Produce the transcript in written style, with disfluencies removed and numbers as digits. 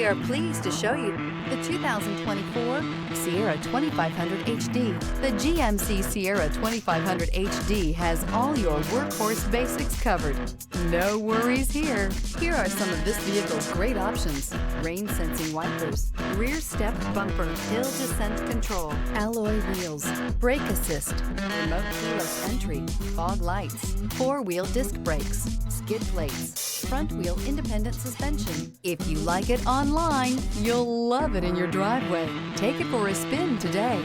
are pleased to show you the 2024 Sierra 2500 HD. The GMC Sierra 2500 HD has all your workhorse basics covered. No worries here. Here are some of this vehicle's great options: rain sensing wipers, rear step bumper, hill descent control, alloy wheels, brake assist, remote keyless entry, fog lights, four-wheel disc brakes, skid plates, front wheel independent suspension. If you like it online, you'll love it in your driveway. Take it for a spin today.